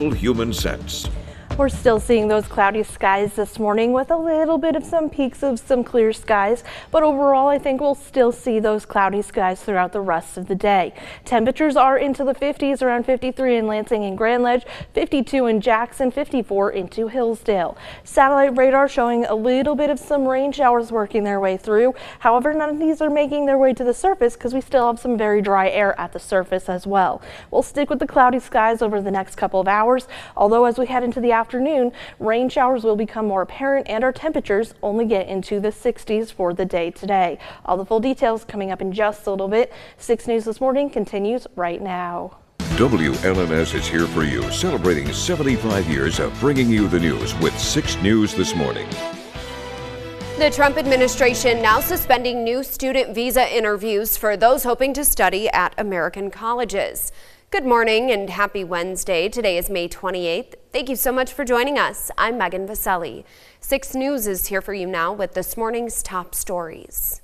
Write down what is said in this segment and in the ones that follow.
Human sense. We're still seeing those cloudy skies this morning with a little bit of some peaks of some clear skies, but overall I think we'll still see those cloudy skies throughout the rest of the day. Temperatures are into the 50s, around 53 in Lansing and Grand Ledge, 52 in Jackson, 54 into Hillsdale. Satellite radar showing a little bit of some rain showers working their way through. However, none of these are making their way to the surface because we still have some very dry air at the surface as well. We'll stick with the cloudy skies over the next couple of hours, although as we head into the afternoon, rain showers will become more apparent and our temperatures only get into the 60s for the day today. All the full details coming up in just a little bit. 6 News This Morning continues right now. WLNS is here for you, celebrating 75 years of bringing you the news with 6 News This Morning. The Trump administration now suspending new student visa interviews for those hoping to study at American colleges. Good morning and happy Wednesday. Today is May 28th. Thank you so much for joining us. I'm Megan Vaselli. 6 News is here for you now with this morning's top stories.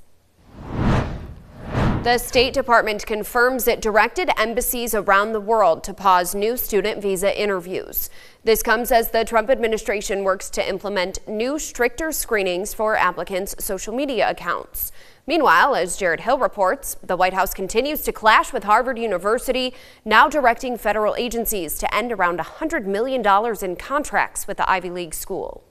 The State Department confirms it directed embassies around the world to pause new student visa interviews. This comes as the Trump administration works to implement new, stricter screenings for applicants' social media accounts. Meanwhile, as Jared Hill reports, the White House continues to clash with Harvard University, now directing federal agencies to end around $100 million in contracts with the Ivy League school.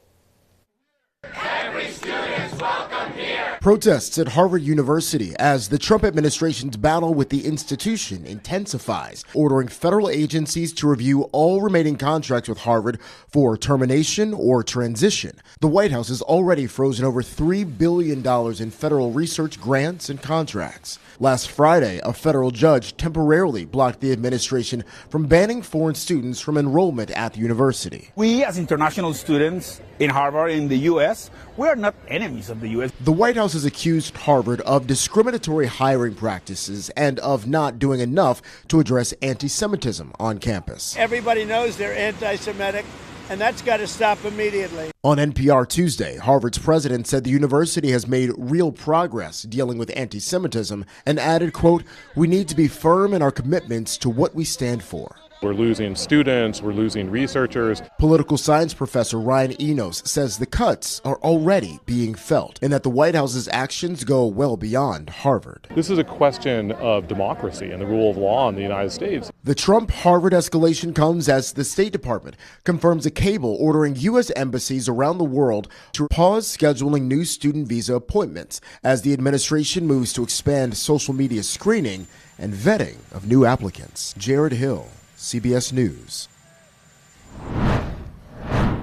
Every student's welcome here. Protests at Harvard University as the Trump administration's battle with the institution intensifies, ordering federal agencies to review all remaining contracts with Harvard for termination or transition. The White House has already frozen over $3 billion in federal research grants and contracts. Last Friday, a federal judge temporarily blocked the administration from banning foreign students from enrollment at the university. We, as international students in Harvard in the U.S., we are not enemies of the U.S. The White House has accused Harvard of discriminatory hiring practices and of not doing enough to address anti-Semitism on campus. Everybody knows they're anti-Semitic, and that's got to stop immediately. On NPR Tuesday, Harvard's president said the university has made real progress dealing with anti-Semitism and added, quote, "We need to be firm in our commitments to what we stand for." We're losing students, we're losing researchers. Political science professor Ryan Enos says the cuts are already being felt and that the White House's actions go well beyond Harvard. This is a question of democracy and the rule of law in the United States. The Trump-Harvard escalation comes as the State Department confirms a cable ordering U.S. embassies around the world to pause scheduling new student visa appointments as the administration moves to expand social media screening and vetting of new applicants. Jared Hill, CBS News.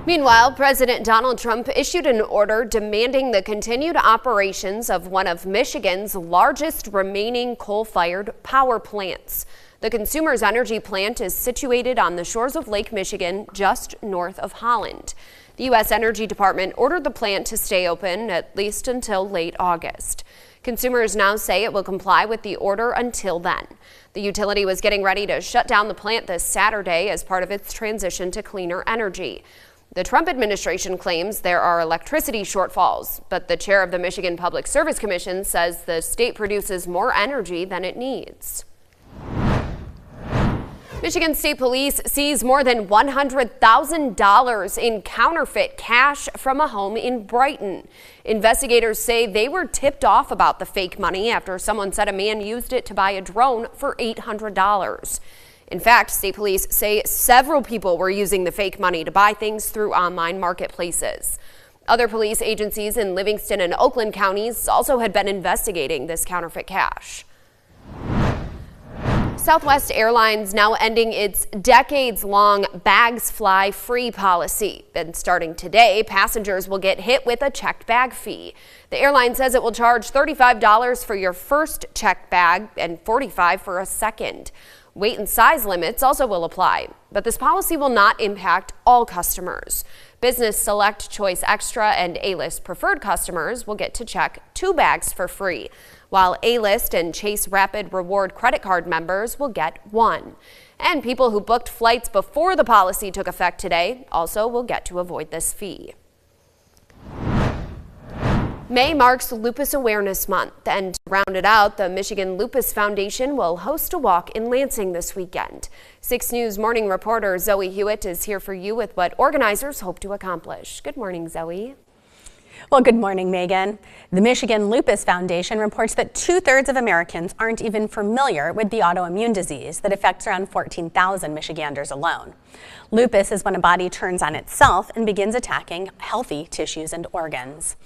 Meanwhile, President Donald Trump issued an order demanding the continued operations of one of Michigan's largest remaining coal-fired power plants. The Consumers Energy plant is situated on the shores of Lake Michigan, just north of Holland. The U.S. Energy Department ordered the plant to stay open at least until late August. Consumers now say it will comply with the order until then. The utility was getting ready to shut down the plant this Saturday as part of its transition to cleaner energy. The Trump administration claims there are electricity shortfalls, but the chair of the Michigan Public Service Commission says the state produces more energy than it needs. Michigan State Police seized more than $100,000 in counterfeit cash from a home in Brighton. Investigators say they were tipped off about the fake money after someone said a man used it to buy a drone for $800. In fact, state police say several people were using the fake money to buy things through online marketplaces. Other police agencies in Livingston and Oakland counties also had been investigating this counterfeit cash. Southwest Airlines now ending its decades-long bags fly free policy. And starting today, passengers will get hit with a checked bag fee. The airline says it will charge $35 for your first checked bag and $45 for a second. Weight and size limits also will apply, but this policy will not impact all customers. Business Select Choice Extra and A-List Preferred customers will get to check 2 bags for free, while A-List and Chase Rapid Reward credit card members will get 1. And people who booked flights before the policy took effect today also will get to avoid this fee. May marks Lupus Awareness Month, and to round it out, the Michigan Lupus Foundation will host a walk in Lansing this weekend. 6 News morning reporter Zoe Hewitt is here for you with what organizers hope to accomplish. Good morning, Zoe. Well, good morning, Megan. The Michigan Lupus Foundation reports that 2/3 of Americans aren't even familiar with the autoimmune disease that affects around 14,000 Michiganders alone. Lupus is when a body turns on itself and begins attacking healthy tissues and organs.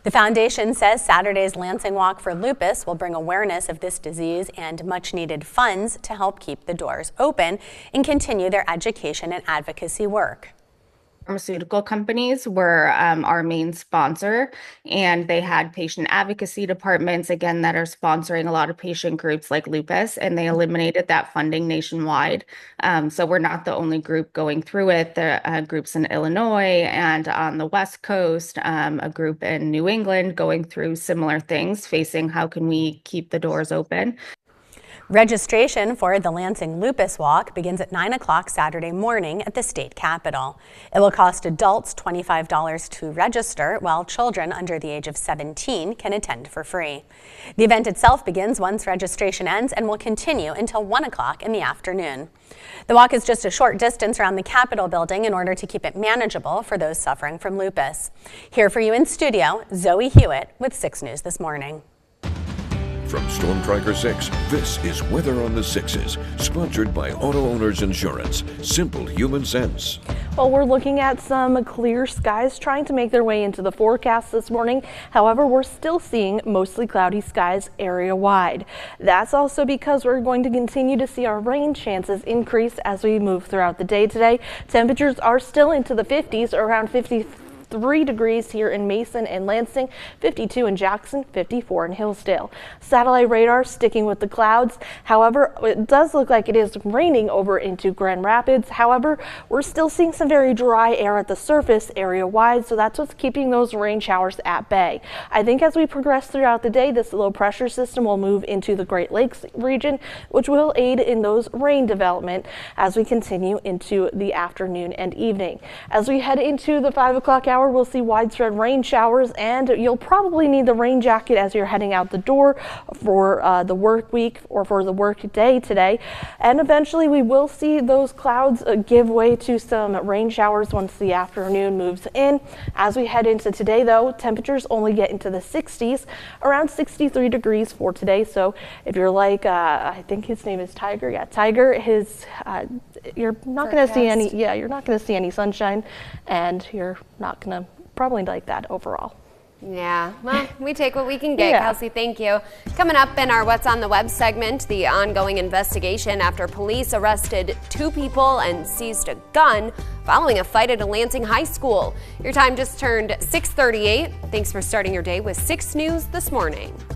The foundation says Saturday's Lansing Walk for Lupus will bring awareness of this disease and much-needed funds to help keep the doors open and continue their education and advocacy work. Pharmaceutical companies were our main sponsor, and they had patient advocacy departments, again, that are sponsoring a lot of patient groups like lupus, and they eliminated that funding nationwide. So we're not the only group going through it. There are groups in Illinois and on the West Coast, a group in New England going through similar things, facing how can we keep the doors open. Registration for the Lansing Lupus Walk begins at 9 o'clock Saturday morning at the state capitol. It will cost adults $25 to register, while children under the age of 17 can attend for free. The event itself begins once registration ends and will continue until 1 o'clock in the afternoon. The walk is just a short distance around the Capitol building in order to keep it manageable for those suffering from lupus. Here for you in studio, Zoe Hewitt with 6 News This Morning. From Storm Tracker 6, this is Weather on the Sixes, sponsored by Auto Owners Insurance. Simple human sense. Well, we're looking at some clear skies trying to make their way into the forecast this morning. However, we're still seeing mostly cloudy skies area-wide. That's also because we're going to continue to see our rain chances increase as we move throughout the day today. Temperatures are still into the 50s, around 53 degrees here in Mason and Lansing, 52 in Jackson, 54 in Hillsdale. Satellite radar sticking with the clouds. However, it does look like it is raining over into Grand Rapids. However, we're still seeing some very dry air at the surface area wide, so that's what's keeping those rain showers at bay. I think as we progress throughout the day, this low pressure system will move into the Great Lakes region, which will aid in those rain development as we continue into the afternoon and evening. As we head into the 5 o'clock hour, we'll see widespread rain showers, and you'll probably need the rain jacket as you're heading out the door for the work week or for the work day today. And eventually we will see those clouds give way to some rain showers once the afternoon moves in. As we head into today, though, temperatures only get into the 60s, around 63 degrees for today. So if you're like, I think his name is Tiger. Yeah, Tiger, you're not going to see any, you're not going to see any sunshine, and you're not going to probably like that overall. Yeah, well, we take what we can get. Kelsey, thank you. Coming up in our What's on the Web segment, the ongoing investigation after police arrested 2 people and seized a gun following a fight at a Lansing high school. Your time just turned 6:38. Thanks for starting your day with 6 News This Morning.